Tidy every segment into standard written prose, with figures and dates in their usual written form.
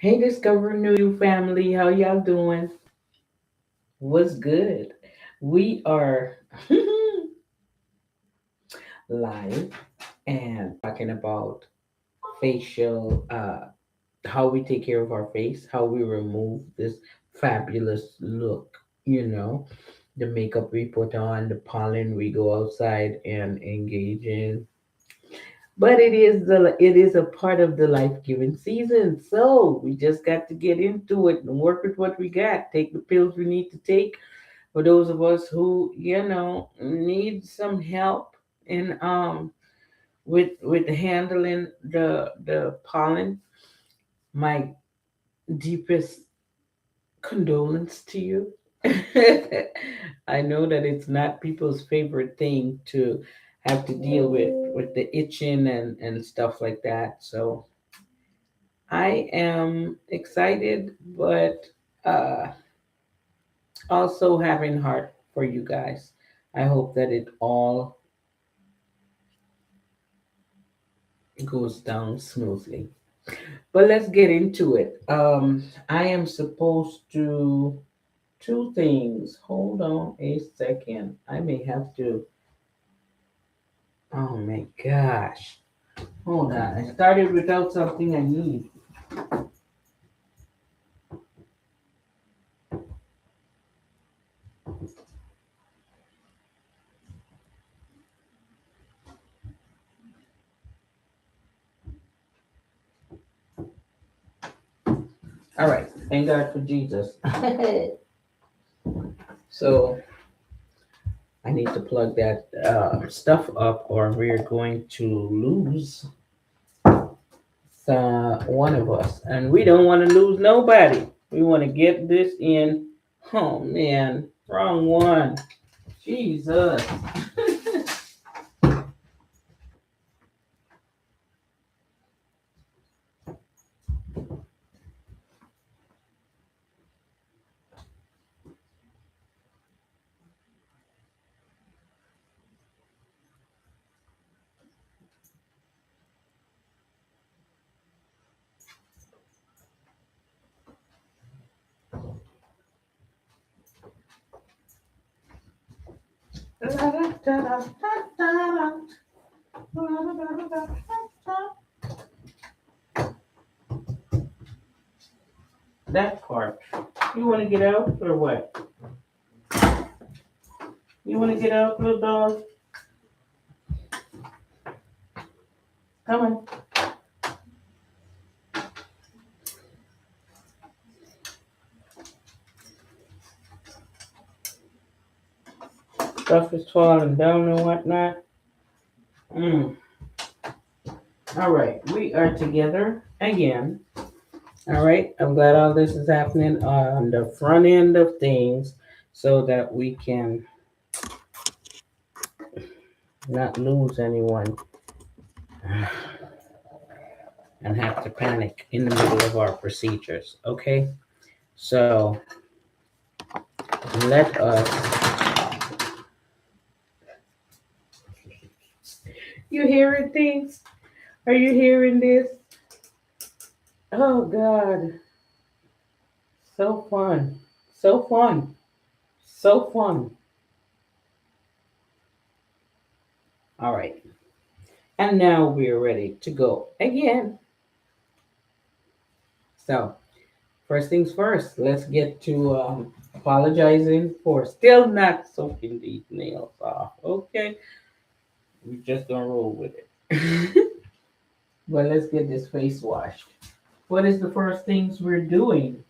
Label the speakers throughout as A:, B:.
A: Hey, Discover New family, how y'all doing? What's good? We are live and talking about facial, how we take care of our face, how we remove this fabulous look, you know, the makeup we put on, the pollen we go outside and engage in. But it is a part of the life giving season. So we just got to get into it and work with what we got. Take the pills we need to take for those of us who, need some help in with handling the pollen. My deepest condolence to you. I know that it's not people's favorite thing to have to deal with the itching and stuff like that. So I am excited, but uh, also having heart for you guys. I hope that it all goes down smoothly. But let's get into it. I am supposed to two things. Hold on a second. I may have to. Oh my gosh. Hold on. I started without something I need. All right. Thank God for Jesus. So I need to plug that stuff up, or we're going to lose one of us, and we don't want to lose nobody. We want to get this in. Oh man, wrong one. Jesus. That part. You want to get out or what? You want to get out, little dog? Come on. Stuff is falling down and whatnot. Mm. All right, we are together again. All right, I'm glad all this is happening on the front end of things so that we can not lose anyone and have to panic in the middle of our procedures. Okay, so let us. You hearing things? Are you hearing this? Oh God, so fun, so fun, so fun. All right, and now we're ready to go again. So, first things first, let's get to apologizing for still not soaking these nails off. Okay, we're just gonna roll with it. But let's get this face washed. What is the first things we're doing?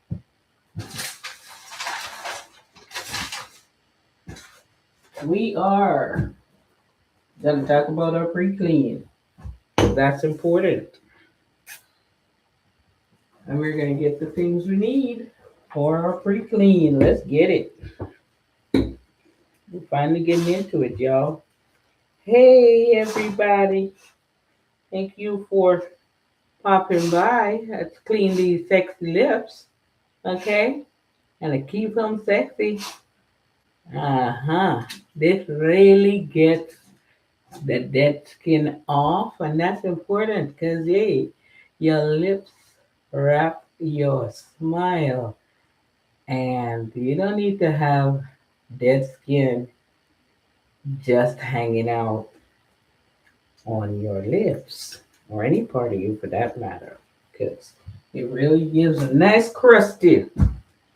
A: We are gonna talk about our pre-clean. That's important. And we're gonna get the things we need for our pre-clean. Let's get it. We're finally getting into it, y'all. Hey everybody. Thank you for popping by. Let's clean these sexy lips. Okay? And to keep them sexy. Uh-huh. This really gets the dead skin off, and that's important because hey, your lips wrap your smile. And you don't need to have dead skin just hanging out on your lips or any part of you for that matter, because it really gives a nice crusty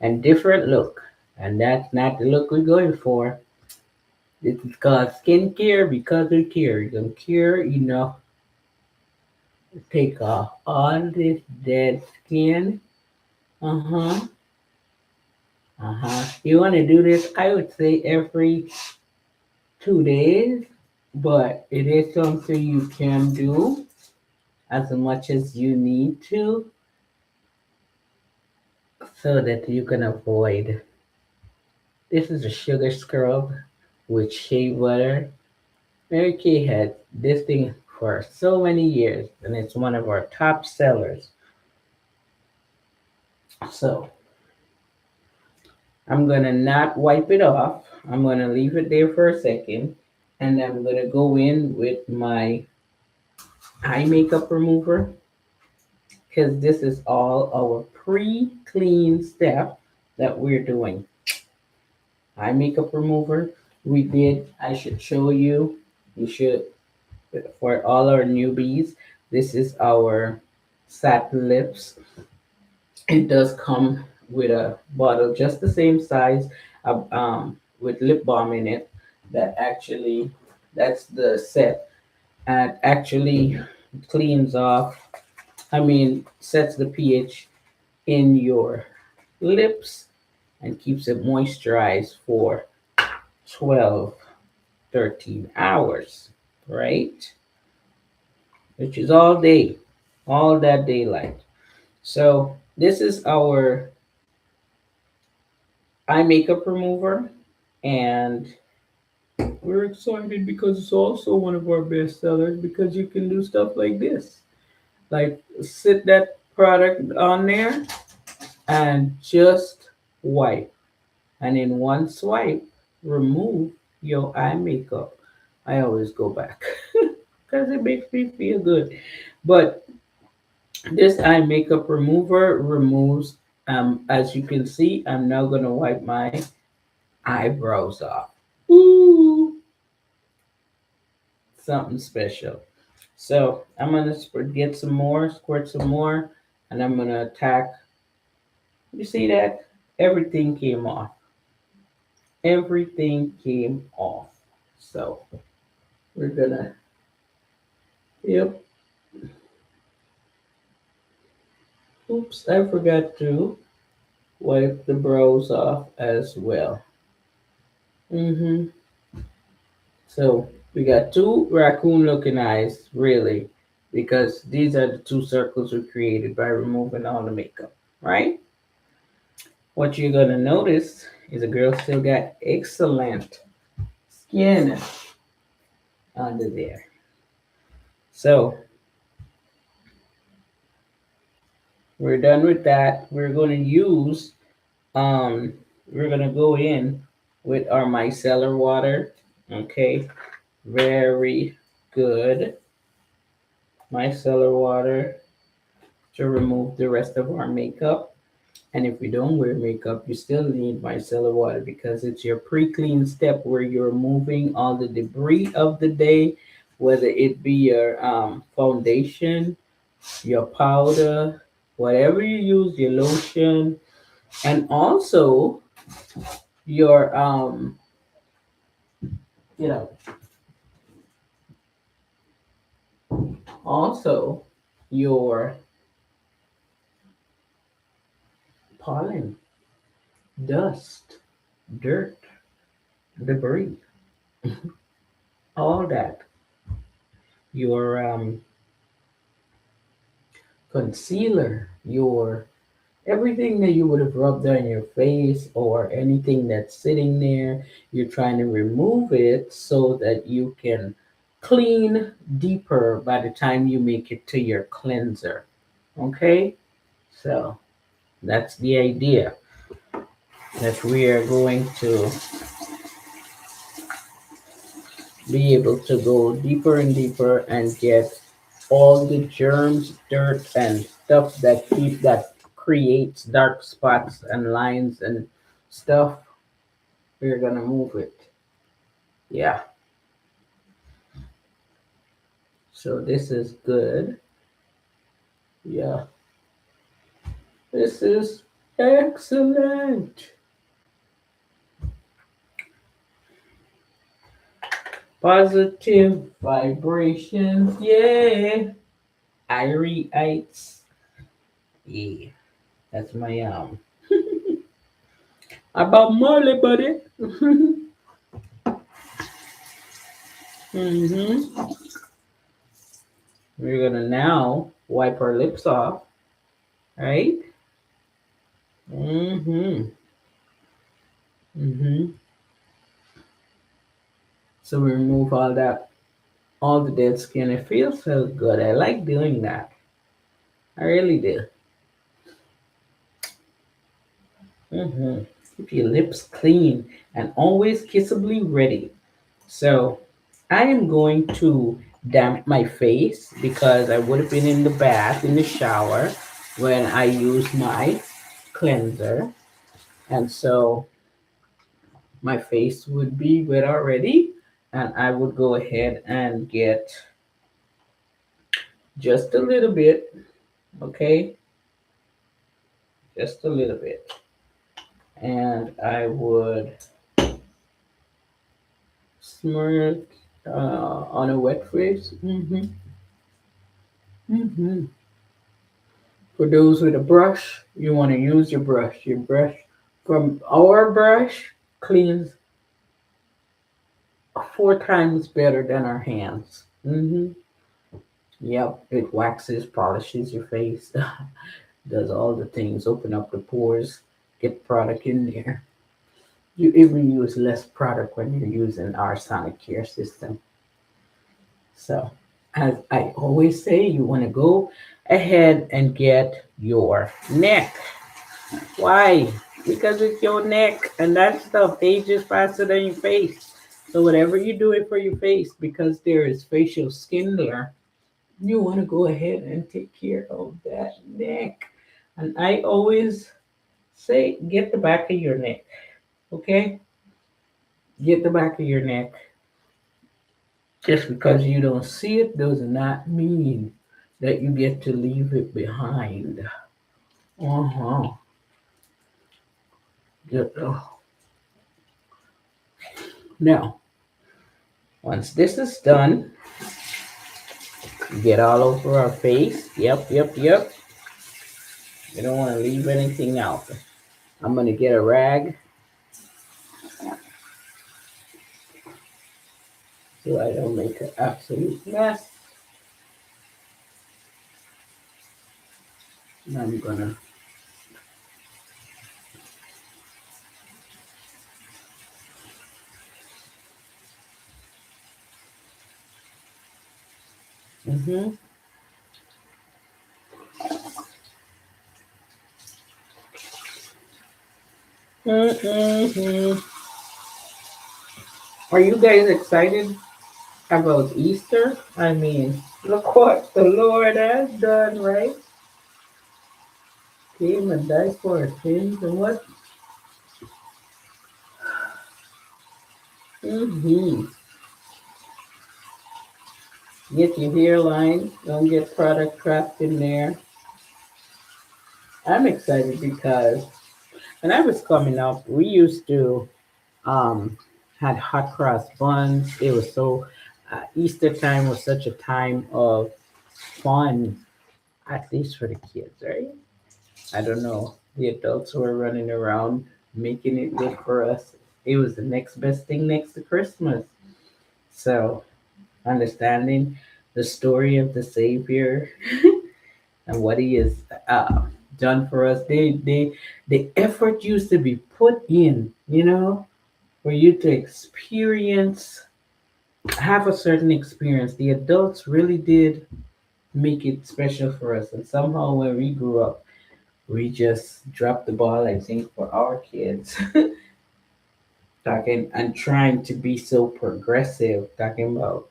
A: and different look. And that's not the look we're going for. This is called skincare because we care. You're gonna care, take off all this dead skin. Uh-huh. Uh-huh. You wanna do this, I would say every 2 days, but it is something you can do as much as you need to so that you can avoid. This is a sugar scrub with shea butter. Mary Kay had this thing for so many years, and it's one of our top sellers. So I'm gonna not wipe it off. I'm gonna leave it there for a second, and I'm gonna go in with my eye makeup remover because this is all our pre-clean step that we're doing. Eye makeup remover. We did. I should show you. You should for all our newbies. This is our satin lips. It does come with a bottle just the same size with lip balm in it. That actually, that's the set. And actually cleans off, I mean, sets the pH in your lips and keeps it moisturized for 12, 13 hours, right? Which is all day, all that daylight. So this is our eye makeup remover, and we're excited because it's also one of our best sellers because you can do stuff like this. Like sit that product on there and just wipe. And in one swipe, remove your eye makeup. I always go back because it makes me feel good. But this eye makeup remover removes, as you can see, I'm now going to wipe my eyebrows off. Ooh, something special. So I'm going to get some more, squirt some more, and I'm going to attack. You see that? Everything came off. Everything came off. So we're going to, yep. Oops, I forgot to wipe the brows off as well. Mm-hmm. So we got two raccoon looking eyes, really, because these are the two circles we created by removing all the makeup, right? What you're gonna notice is a girl still got excellent skin under there. So we're done with that. Um we're gonna go in with our micellar water. Okay, very good. Micellar water to remove the rest of our makeup. And if you don't wear makeup, you still need micellar water because it's your pre-clean step where you're removing all the debris of the day, whether it be your foundation, your powder, whatever you use, your lotion, and also your you know, also your pollen, dust, dirt, debris, all that. Your concealer, your everything that you would have rubbed on your face or anything that's sitting there, you're trying to remove it so that you can clean deeper by the time you make it to your cleanser. Okay? So that's the idea that we are going to be able to go deeper and deeper and get all the germs, dirt, and stuff that keep that creates dark spots and lines and stuff, we're gonna move it. Yeah. So this is good. Yeah. This is excellent. Positive vibrations. Yeah. Ireites. Yeah. That's my about Marley, buddy. hmm We're gonna now wipe our lips off, right? Mm-hmm. Mm-hmm. So we remove all the dead skin. It feels so good. I like doing that. I really do. Mm-hmm. Keep your lips clean and always kissably ready. So I am going to damp my face because I would have been in the bath, in the shower, when I used my cleanser. And so my face would be wet already. And I would go ahead and get just a little bit, okay? Just a little bit. And I would smear it on a wet face. Hmm For those with a brush, you want to use your brush. Your brush from our brush cleans 4 times better than our hands. Yep, it waxes, polishes your face, does all the things, open up the pores, get product in there. You even use less product when you're using our sonic care system. So, as I always say, you want to go ahead and get your neck. Why? Because it's your neck, and that stuff ages faster than your face. So, whatever you do it for your face, because there is facial skin there, you want to go ahead and take care of that neck. And I always say, get the back of your neck, okay? Get the back of your neck. Just because you don't see it does not mean that you get to leave it behind. Uh-huh. Now, once this is done, get all over our face. Yep, yep, yep. You don't want to leave anything out. I'm going to get a rag so I don't make an absolute mess. And I'm going to. Mm-hmm. Mm-hmm. Are you guys excited about Easter? I mean, look what the Lord has done, right? Came and died for our sins and what? Mm-hmm. Get your hairline. Don't get product trapped in there. I'm excited because when I was coming up, we used to um had hot cross buns. It was so Easter time was such a time of fun, at least for the kids, right? I don't know. The adults were running around making it good for us. It was the next best thing next to Christmas. So understanding the story of the Savior and what He has done for us, the effort used to be put in, for you to have a certain experience. The adults really did make it special for us, and somehow when we grew up, we just dropped the ball. I think for our kids, talking and trying to be so progressive, talking about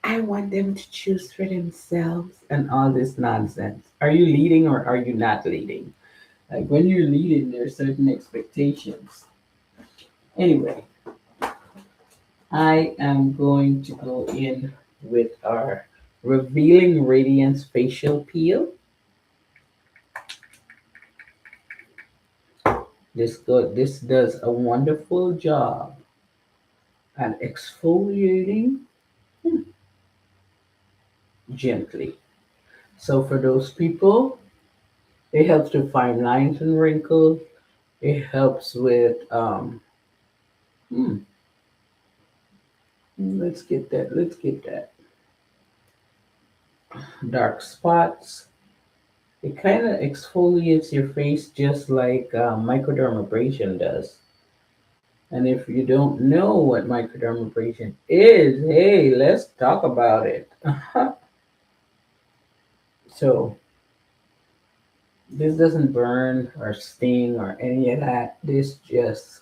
A: I want them to choose for themselves and all this nonsense. Are you leading or are you not leading? Like when you're leading, there are certain expectations. Anyway, I am going to go in with our Revealing Radiance facial peel. This does a wonderful job at exfoliating gently. So for those people, it helps to find lines and wrinkles. It helps with hmm, let's get that. Let's get that dark spots. It kind of exfoliates your face just like microdermabrasion does. And if you don't know what microdermabrasion is, hey, let's talk about it. So this doesn't burn or sting or any of that. This just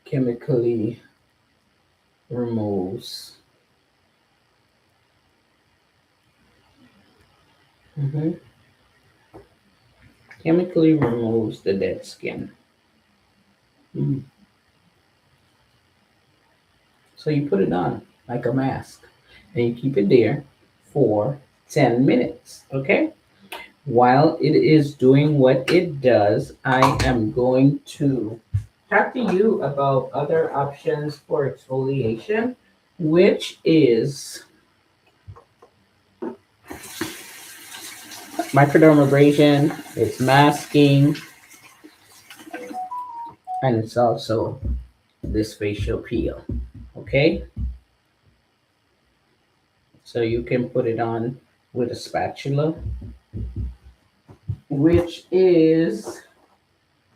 A: chemically removes, mhm, chemically removes the dead skin. Mm. So you put it on like a mask and you keep it there for 10 minutes. Okay? While it is doing what it does, I am going to talk to you about other options for exfoliation, which is microdermabrasion, it's masking, and it's also this facial peel. Okay? So you can put it on with a spatula, which is,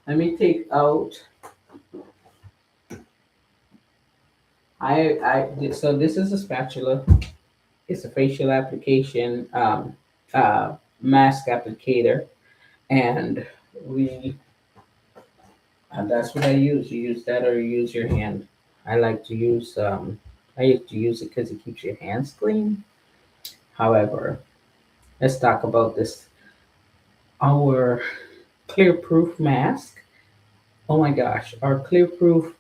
A: let me take out, so this is a spatula. It's a facial application, uh, mask applicator, and we, that's what I use. You use that or you use your hand. I like to use, I like to use it because it keeps your hands clean. However, let's talk about this, our clear proof mask. Oh my gosh, our clear proof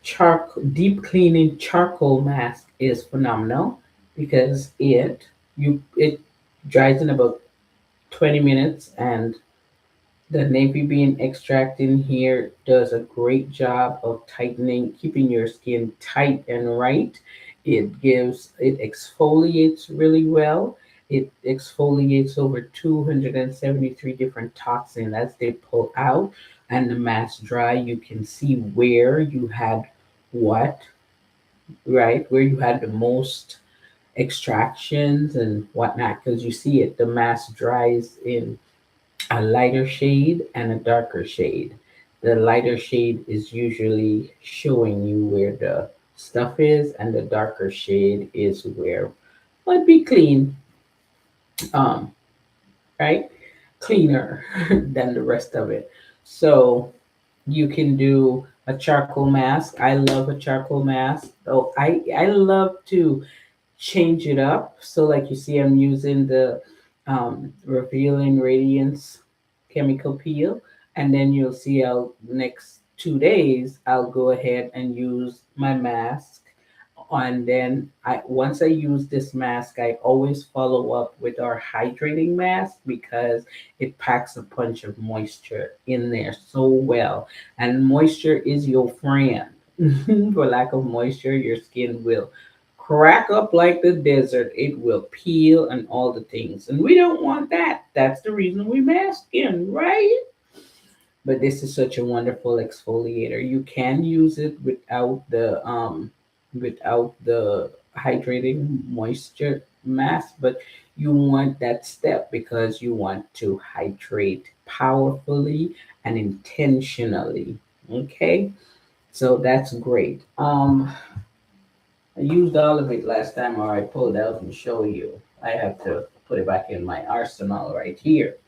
A: charcoal deep cleaning charcoal mask is phenomenal because it dries in about 20 minutes, and the navy bean extract in here does a great job of tightening, keeping your skin tight and right. It exfoliates really well. It exfoliates over 273 different toxins as they pull out, and the mask dry. You can see where you had what, right? Where you had the most extractions and whatnot, because you see it, the mask dries in a lighter shade and a darker shade. The lighter shade is usually showing you where the stuff is, and the darker shade is where might be clean, um, right? Cleaner than the rest of it. So you can do a charcoal mask. I love a charcoal mask. Oh, I love to change it up. So like you see, I'm using the Revealing Radiance chemical peel, and then you'll see I'll next 2 days I'll go ahead and use my mask. And then once I use this mask, I always follow up with our hydrating mask because it packs a punch of moisture in there so well. And moisture is your friend. For lack of moisture, your skin will crack up like the desert. It will peel and all the things. And we don't want that. That's the reason we mask in, right? But this is such a wonderful exfoliator. You can use it without the hydrating moisture mask, but you want that step because you want to hydrate powerfully and intentionally. Okay? So that's great. I used all of it last time, or I pulled out and show you. I have to put it back in my arsenal right here.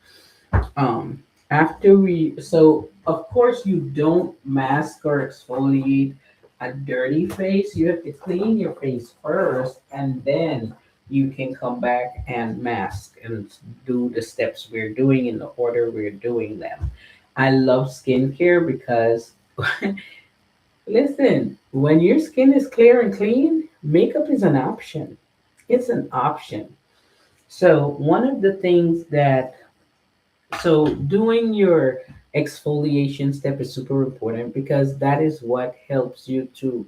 A: Um, After we, so of course you don't mask or exfoliate a dirty face, you have to clean your face first, and then you can come back and mask and do the steps we're doing in the order we're doing them. I love skincare because, listen, when your skin is clear and clean, makeup is an option. It's an option. So, one of the things that so doing your exfoliation step is super important because that is what helps you to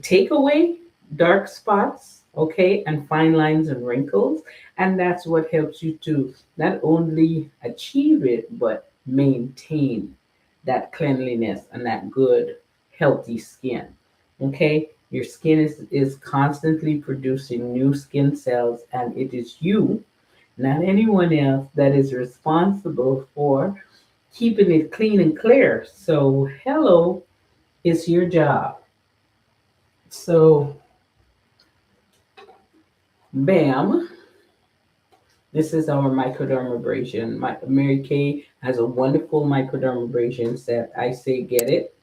A: take away dark spots, okay, and fine lines and wrinkles, and that's what helps you to not only achieve it but maintain that cleanliness and that good healthy skin. Okay? Your skin is constantly producing new skin cells and it is you, not anyone else, that is responsible for keeping it clean and clear. So, hello, it's your job. So, bam, this is our microdermabrasion. Mary Kay has a wonderful microdermabrasion set. I say get it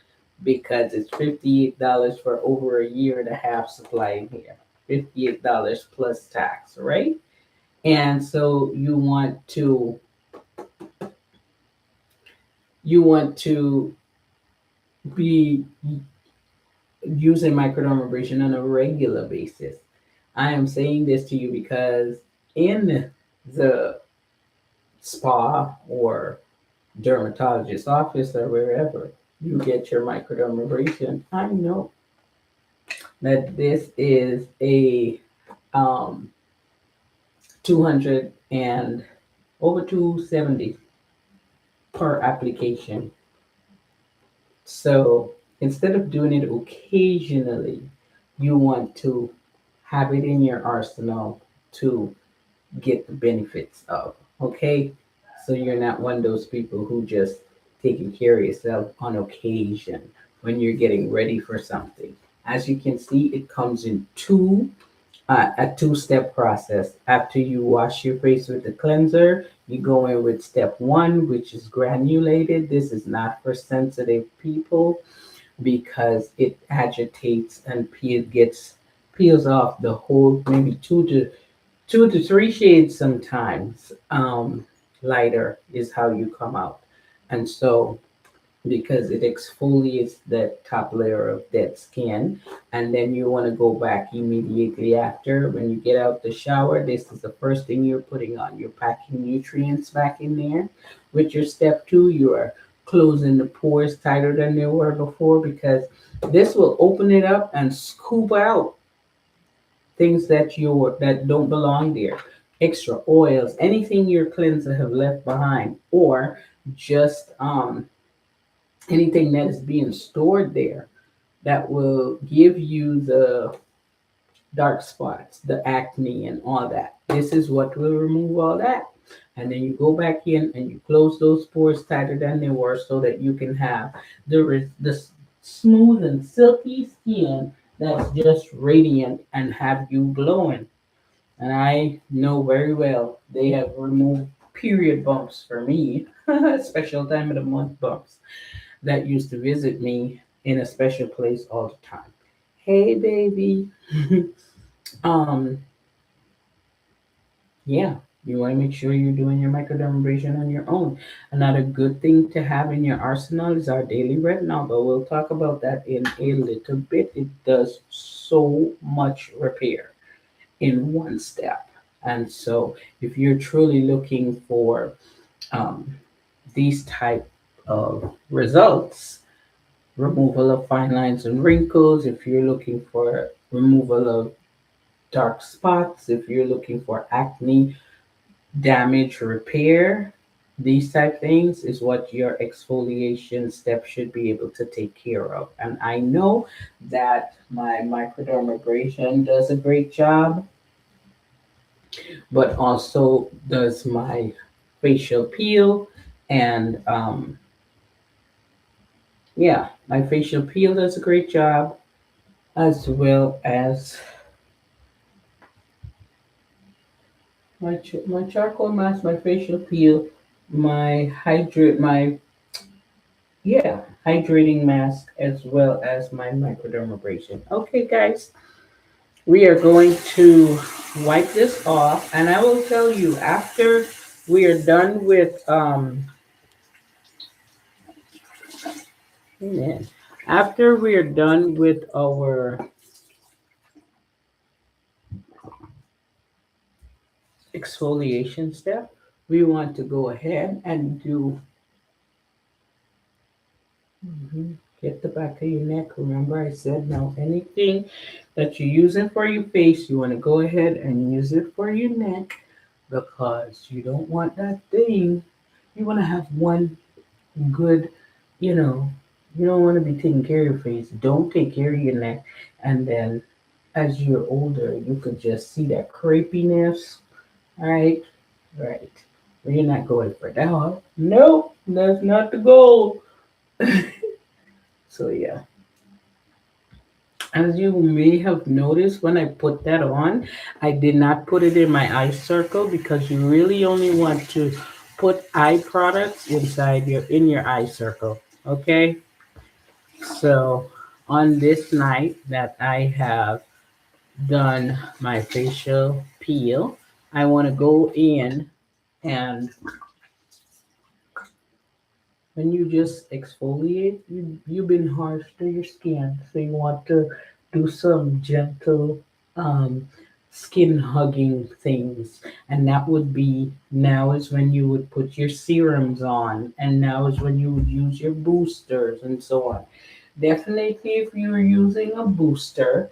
A: because it's $58 for over a year and a half supply in here. $58 plus tax, right? And so you want to be using microdermabrasion on a regular basis. I am saying this to you because in the spa or dermatologist office or wherever you get your microdermabrasion, I know that this is a 200 and over 270 per application. So instead of doing it occasionally, you want to have it in your arsenal to get the benefits of. Okay? So you're not one of those people who just taking care of yourself on occasion when you're getting ready for something. As you can see, it comes in a two-step process. After you wash your face with the cleanser, you go in with step one, which is granulated. This is not for sensitive people because it agitates and peels off the whole, maybe two to three shades sometimes. Lighter is how you come out. And so because it exfoliates the top layer of dead skin. And then you want to go back immediately after. When you get out the shower, this is the first thing you're putting on. You're packing nutrients back in there. With your step two, you are closing the pores tighter than they were before because this will open it up and scoop out things that don't belong there. Extra oils, anything your cleanser have left behind, or just anything that is being stored there that will give you the dark spots, the acne, and all that. This is what will remove all that. And then you go back in and you close those pores tighter than they were so that you can have the smooth and silky skin that's just radiant and have you glowing. And I know very well they have removed period bumps for me, special time of the month bumps that used to visit me in a special place all the time. Hey, baby. um, yeah, you want to make sure you're doing your microdermabrasion on your own. Another good thing to have in your arsenal is our daily retinol, but we'll talk about that in a little bit. It does so much repair in one step. And so, if you're truly looking for um, these type of results, removal of fine lines and wrinkles, if you're looking for removal of dark spots, if you're looking for acne damage repair, these type things is what your exfoliation step should be able to take care of. And I know that my microdermabrasion does a great job, but also does my facial peel and yeah, my facial peel does a great job as well as my charcoal mask, my facial peel, my Yeah, hydrating mask as well as my microdermabrasion. Okay, guys, we are going to wipe this off, and I will tell you after we are done with man, after we are done with our exfoliation step, we want to go ahead and do get the back of your neck. Remember, I said now anything that you're using for your face, you want to go ahead and use it for your neck because you don't want that thing. You want to have one good, you know, you don't want to be taking care of your face. Don't take care of your neck. And then as you're older, you could just see that crepiness. All right, right. But you're not going for that. Nope, that's not the goal. So yeah. As you may have noticed when I put that on, I did not put it in my eye circle because you really only want to put eye products inside your eye circle. Okay? So on this night that I have done my facial peel, I want to go in and when you just exfoliate, you've been harsh to your skin, so you want to do some gentle um, skin hugging things, and that would be now is when you would put your serums on, and now is when you would use your boosters and so on. Definitely, if you're using a booster,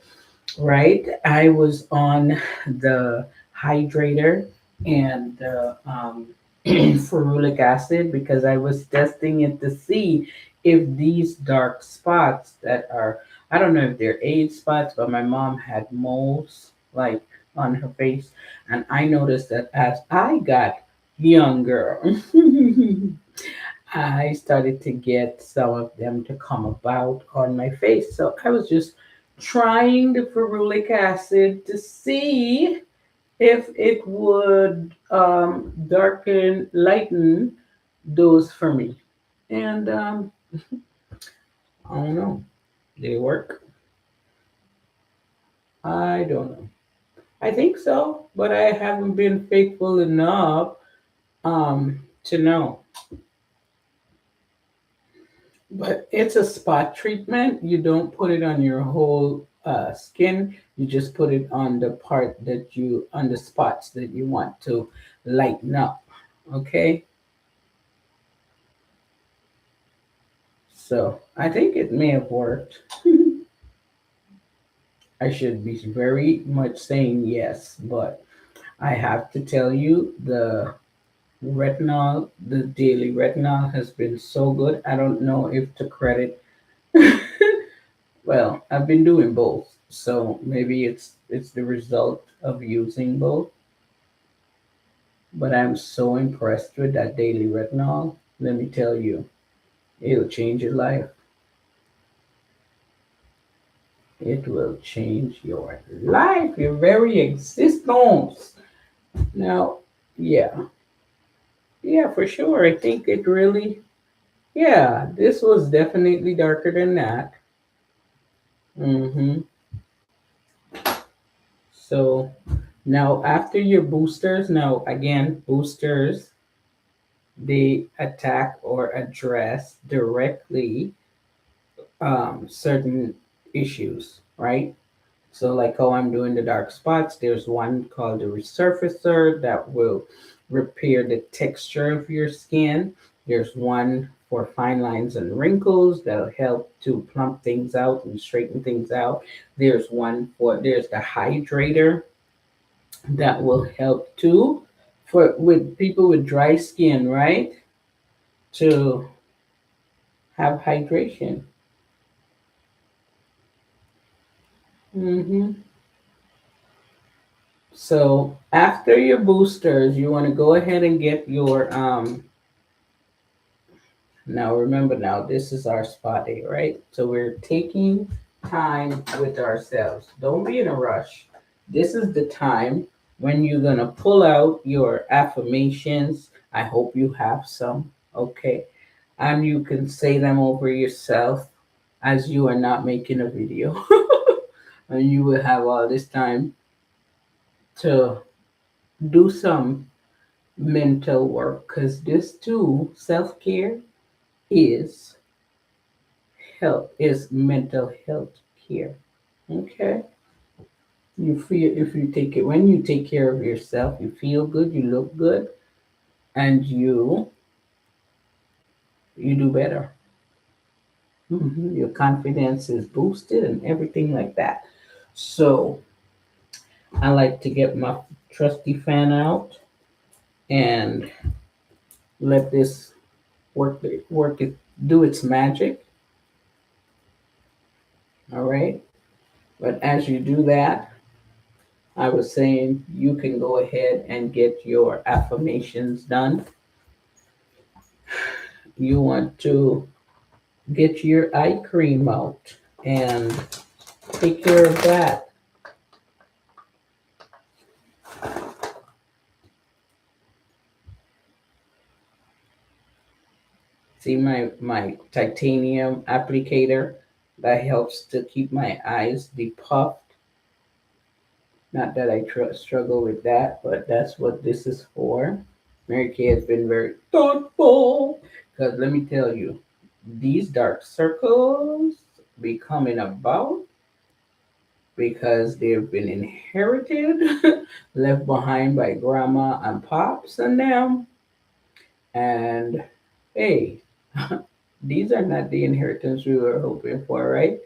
A: right? I was on the hydrator and the ferulic acid because I was testing it to see if these dark spots that are, I don't know if they're age spots, but my mom had moles like on her face. And I noticed that as I got younger, I started to get some of them to come about on my face. So I was just trying the ferulic acid to see if it would darken, lighten those for me. And I don't know. Did it work? I don't know. I think so, but I haven't been faithful enough to know. But it's a spot treatment. You don't put it on your whole skin. You just put it on the part that you, on the spots that you want to lighten up. Okay? So I think it may have worked. I should be very much saying yes, but I have to tell you the daily retinol has been so good. I don't know if to credit. Well, I've been doing both, so maybe it's the result of using both. But I'm so impressed with that daily retinol. Let me tell you, it'll change your life. It will change your life, your very existence. Now, yeah, yeah, for sure. I think it really, yeah, this was definitely darker than that. hmm So now after your boosters, now again, boosters, they attack or address directly certain issues, right? So, like how I'm doing the dark spots, there's one called the resurfacer that will repair the texture of your skin. There's one for fine lines and wrinkles that'll help to plump things out and straighten things out. There's the hydrator that will help too for with people with dry skin, right? To have hydration. hmm So after your boosters, you want to go ahead and get your now remember now this is our spa day, right? So we're taking time with ourselves. Don't be in a rush. This is the time when you're gonna pull out your affirmations. I hope you have some, okay? and you can say them over yourself as you are not making a video. And you will have all this time to do some mental work, because this too, self-care is health, is mental health care. Okay, you feel, if you take it, when you take care of yourself, you feel good, you look good, and you do better. Your confidence is boosted and everything like that. So I like to get my trusty fan out and let this work it, do its magic. All right. But as you do that, I was saying you can go ahead and get your affirmations done. You want to get your eye cream out and take care of that. See my titanium applicator that helps to keep my eyes depuffed. Not that I struggle with that, but that's what this is for. Mary Kay has been very thoughtful, because let me tell you, these dark circles be coming about because they've been inherited, left behind by grandma and pops and them. And hey, these are not the inheritance we were hoping for, right?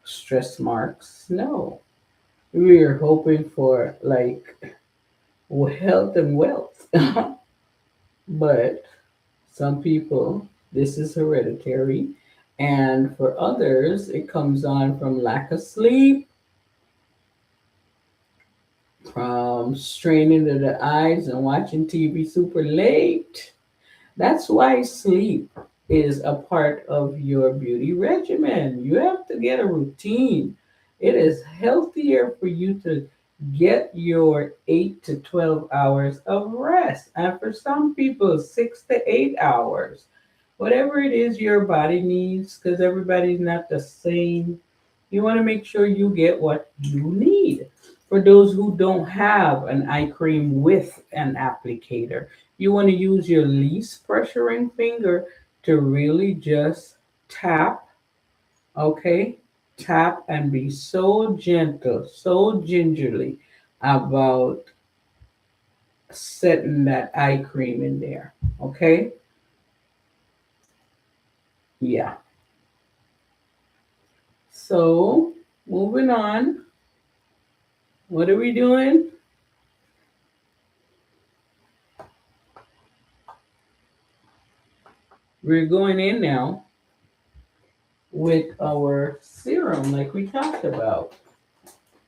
A: Stress marks, no. We were hoping for like health and wealth. But some people, this is hereditary. And for others, it comes on from lack of sleep, from straining to the eyes and watching TV super late. That's why sleep is a part of your beauty regimen. You have to get a routine. It is healthier for you to get your 8 to 12 hours of rest. And for some people, 6 to 8 hours. Whatever it is your body needs, because everybody's not the same. You want to make sure you get what you need. For those who don't have an eye cream with an applicator, you want to use your least pressuring finger to really just tap, okay? Tap and be so gentle, so gingerly about setting that eye cream in there, okay? Yeah. So, moving on, what are we doing? We're going in now with our serum, like we talked about.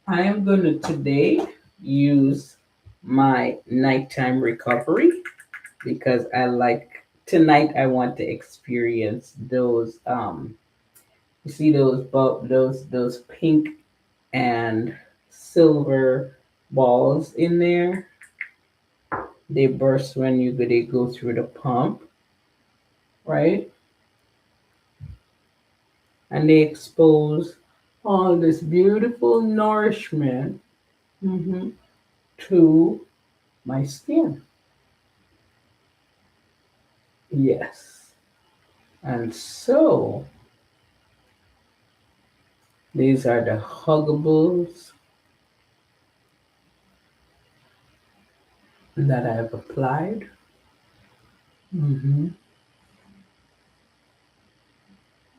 A: I am going to today use my nighttime recovery, because I like tonight I want to experience those you see those pink and silver balls in there. They burst when they go through the pump, right? And they expose all this beautiful nourishment, mhm, to my skin. Yes. And so these are the huggables that I have applied. hmm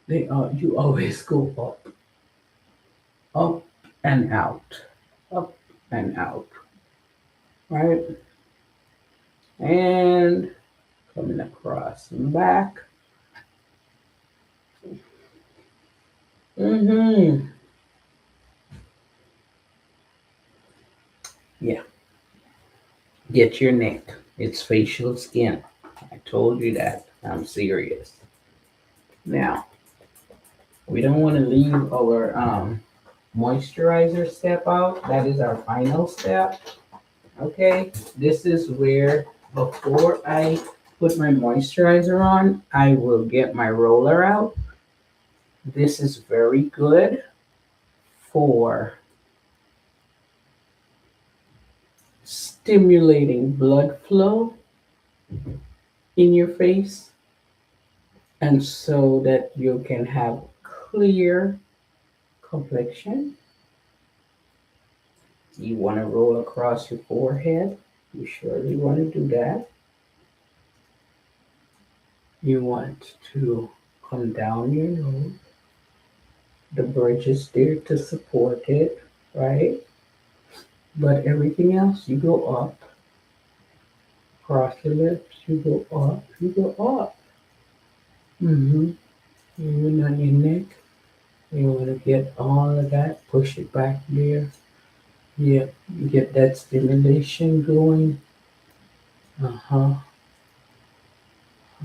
A: They are, you always go up and out, up and out, right? And coming across and back. hmm Yeah, get your neck. It's facial skin. I told you that. I'm serious. Now, we don't want to leave our moisturizer step out. That is our final step. Okay, this is where before I put my moisturizer on, I will get my roller out. This is very good for stimulating blood flow in your face, and so that you can have clear complexion. You want to roll across your forehead. You surely want to do that. You want to come down your nose. The bridge is there to support it, right? But everything else, you go up. Cross your lips, you go up, you go up. Mm-hmm. Even on your neck, you want to get all of that, push it back there. Yeah, get that stimulation going. Uh-huh,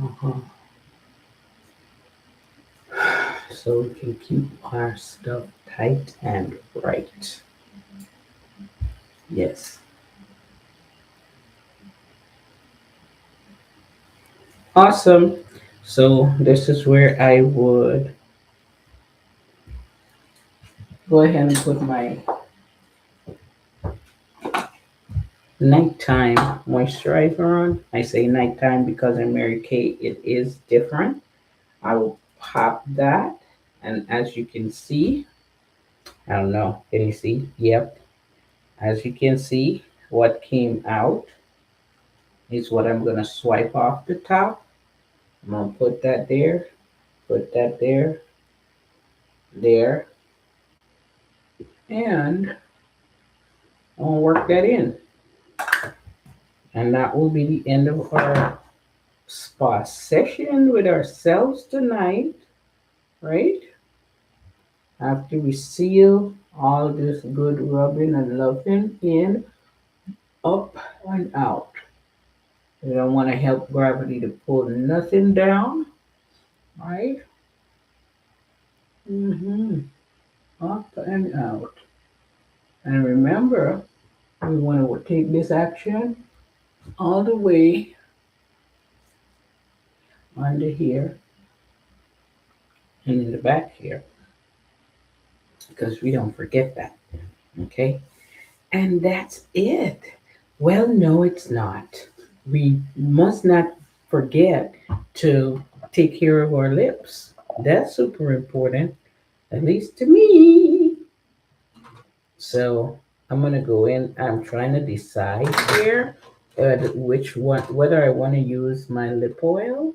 A: uh-huh. So we can keep our stuff tight and right. Yes. Awesome. So this is where I would go ahead and put my nighttime moisturizer on. I say nighttime because in Mary Kay it is different. I will pop that, and as you can see, I don't know, can you see? Yep. As you can see, what came out is what I'm gonna swipe off the top. I'm gonna put that there, there, and I'm gonna work that in. And that will be the end of our spa session with ourselves tonight, right? After we seal all this good rubbing and loving in, up and out. We don't want to help gravity to pull nothing down, right? Mm-hmm. Up and out. And remember, we want to take this action all the way under here and in the back here, because we don't forget that, okay? And that's it. Well, no, it's not. We must not forget to take care of our lips. That's super important, at least to me. So I'm gonna go in. I'm trying to decide here which one, whether I want to use my lip oil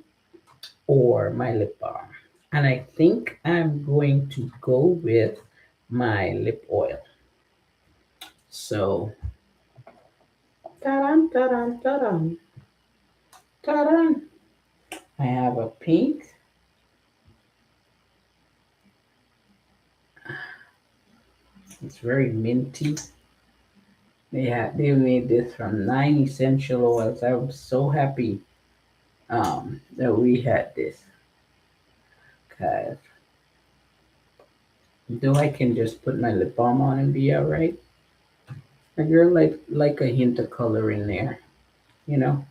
A: or my lip balm. And I think I'm going to go with my lip oil. So, ta-dam, ta-dam, ta-dam, ta-dam. I have a pink. It's very minty. They made this from 9 essential oils. I was so happy that we had this. Cause though I can just put my lip balm on and be alright. A girl like a hint of color in there, you know.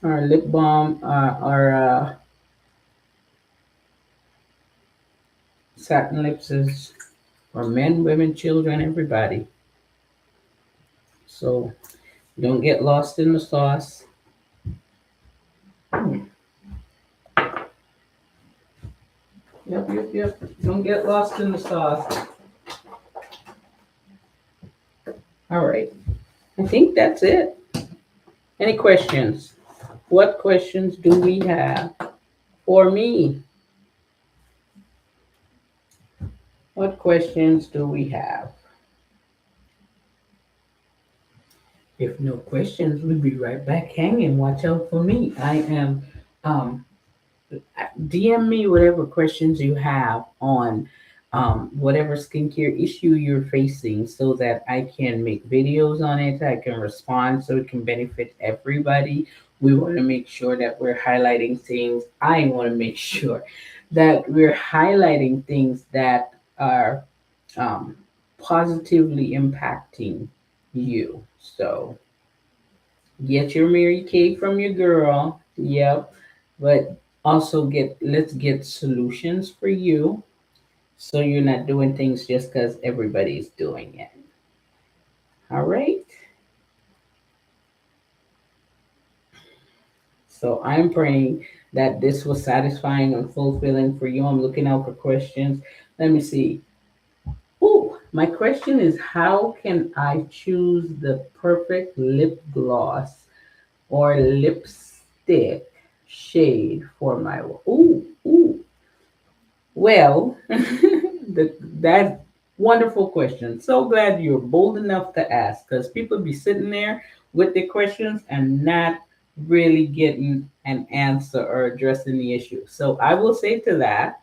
A: Our lip balm, our satin lips is for men, women, children, everybody. So don't get lost in the sauce. Hmm. Yep, yep, yep. Don't get lost in the sauce. All right. I think that's it. Any questions? What questions do we have for me? What questions do we have? If no questions, we'll be right back hanging. Watch out for me. I am um, DM me whatever questions you have on whatever skincare issue you're facing so that I can make videos on it. I can respond so it can benefit everybody. We want to make sure that we're highlighting things. I want to make sure that we're highlighting things that are um, positively impacting you. So, Get your Mary Kay from your girl. Yep. But also let's get solutions for you so you're not doing things just because everybody's doing it. All right. So I'm praying that this was satisfying and fulfilling for you. I'm looking out for questions. Let me see. Ooh, my question is, how can I choose the perfect lip gloss or lipstick shade for my ooh. Well, that wonderful question. So glad you're bold enough to ask, because people be sitting there with their questions and not really getting an answer or addressing the issue. So I will say to that,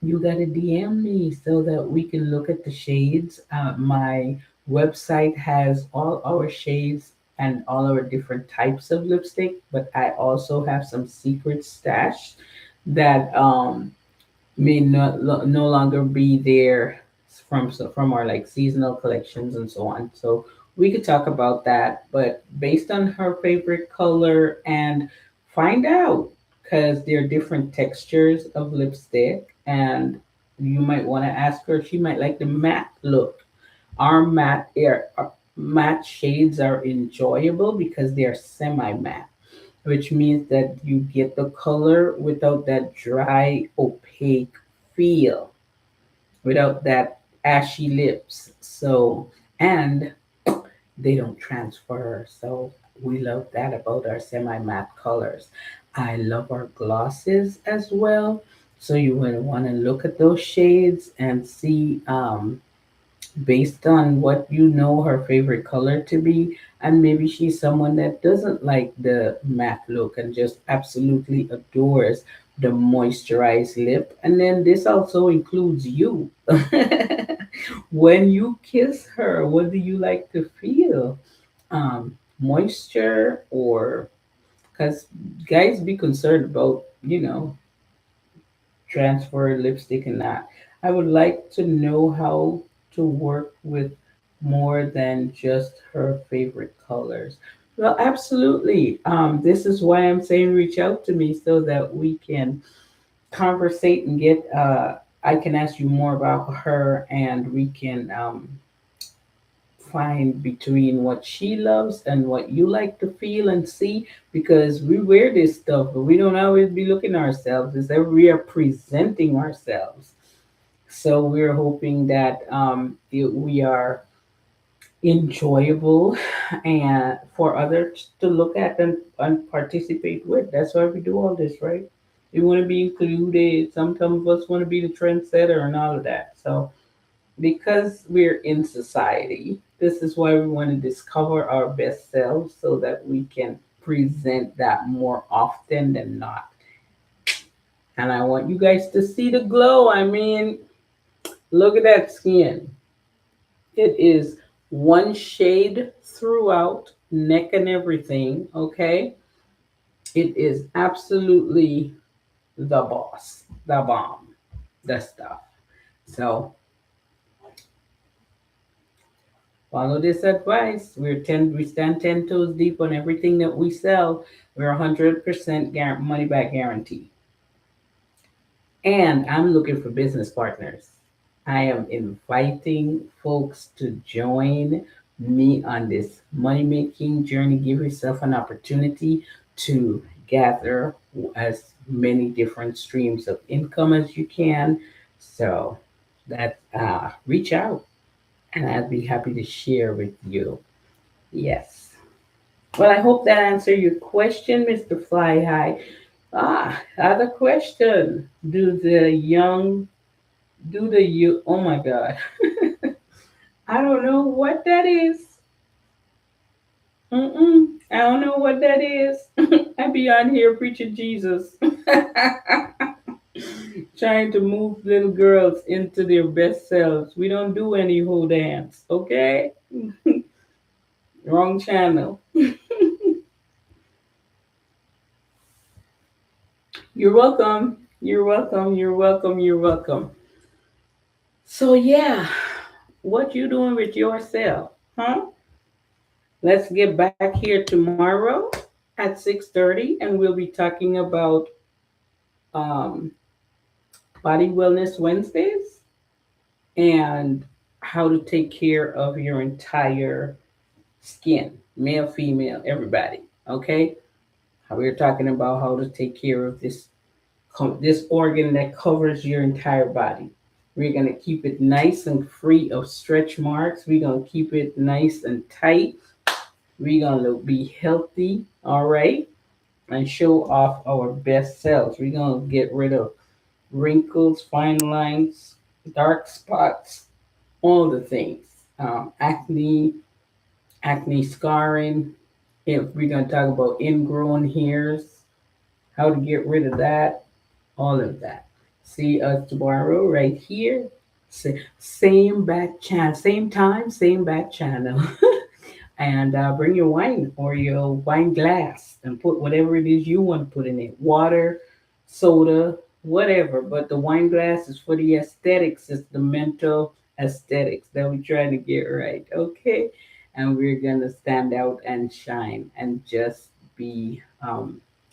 A: you gotta DM me so that we can look at the shades. My website has all our shades and all our different types of lipstick, but I also have some secret stash that may no longer be there from our like seasonal collections and so on. So we could talk about that, but based on her favorite color and find out, because there are different textures of lipstick, and you might want to ask her. She might like the matte look. Our matte shades are enjoyable because they are semi matte, which means that you get the color without that dry, opaque feel, without that ashy lips. So, and they don't transfer. So, we love that about our semi matte colors. I love our glosses as well. So, you would want to look at those shades and see based on what you know her favorite color to be, and maybe she's someone that doesn't like the matte look and just absolutely adores the moisturized lip. And then this also includes you. When you kiss her, what do you like to feel? Moisture, or because guys be concerned about, transfer lipstick and that. I would like to know how to work with more than just her favorite colors. Well, absolutely. This is why I'm saying reach out to me so that we can conversate and get. I can ask you more about her, and we can find between what she loves and what you like to feel and see, because we wear this stuff but we don't always be looking ourselves. It's that we are presenting ourselves. So we're hoping that we are enjoyable and for others to look at and participate with. That's why we do all this, right? We want to be included. Some of us want to be the trendsetter and all of that. So because we're in society, this is why we want to discover our best selves so that we can present that more often than not. And I want you guys to see the glow. I mean, look at that skin. It is one shade throughout, neck and everything, okay? It is absolutely the boss, the bomb, the stuff. So follow this advice. We stand 10 toes deep on everything that we sell. We're 100% money back guarantee. And I'm looking for business partners. I am inviting folks to join me on this money making journey. Give yourself an opportunity to gather as many different streams of income as you can. So that reach out, and I'd be happy to share with you. Yes. Well, I hope that answered your question, Mr. Fly High. Other question. Do the you, oh my God. I don't know what that is. I don't know what that is. I be on here preaching Jesus. Trying to move little girls into their best selves. We don't do any whole dance, okay? Wrong channel. You're welcome. You're welcome. You're welcome. You're welcome. So yeah, what you doing with yourself, huh? Let's get back here tomorrow at 6:30, and we'll be talking about um, Body Wellness Wednesdays and how to take care of your entire skin, male, female, everybody. Okay, we're talking about how to take care of this organ that covers your entire body. We're gonna keep it nice and free of stretch marks. We're gonna keep it nice and tight. We're gonna be healthy, all right, and show off our best selves. We're gonna get rid of wrinkles, fine lines, dark spots, all the things, acne, acne scarring. If we're gonna talk about ingrown hairs, how to get rid of that, all of that. See us tomorrow right here. Same back channel, same time, same back channel. And bring your wine or your wine glass and put whatever it is you want to put in it, water, soda, whatever. But the wine glass is for the aesthetics, it's the mental aesthetics that we're trying to get right. Okay, and we're gonna stand out and shine and just be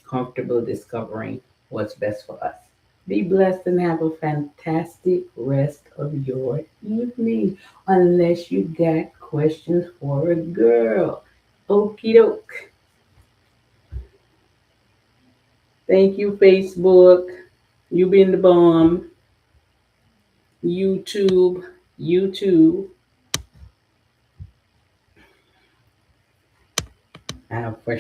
A: comfortable discovering what's best for us. Be blessed and have a fantastic rest of your evening. Unless you got questions for a girl. Okie doke. Thank you, Facebook. You been the bomb. YouTube. YouTube. For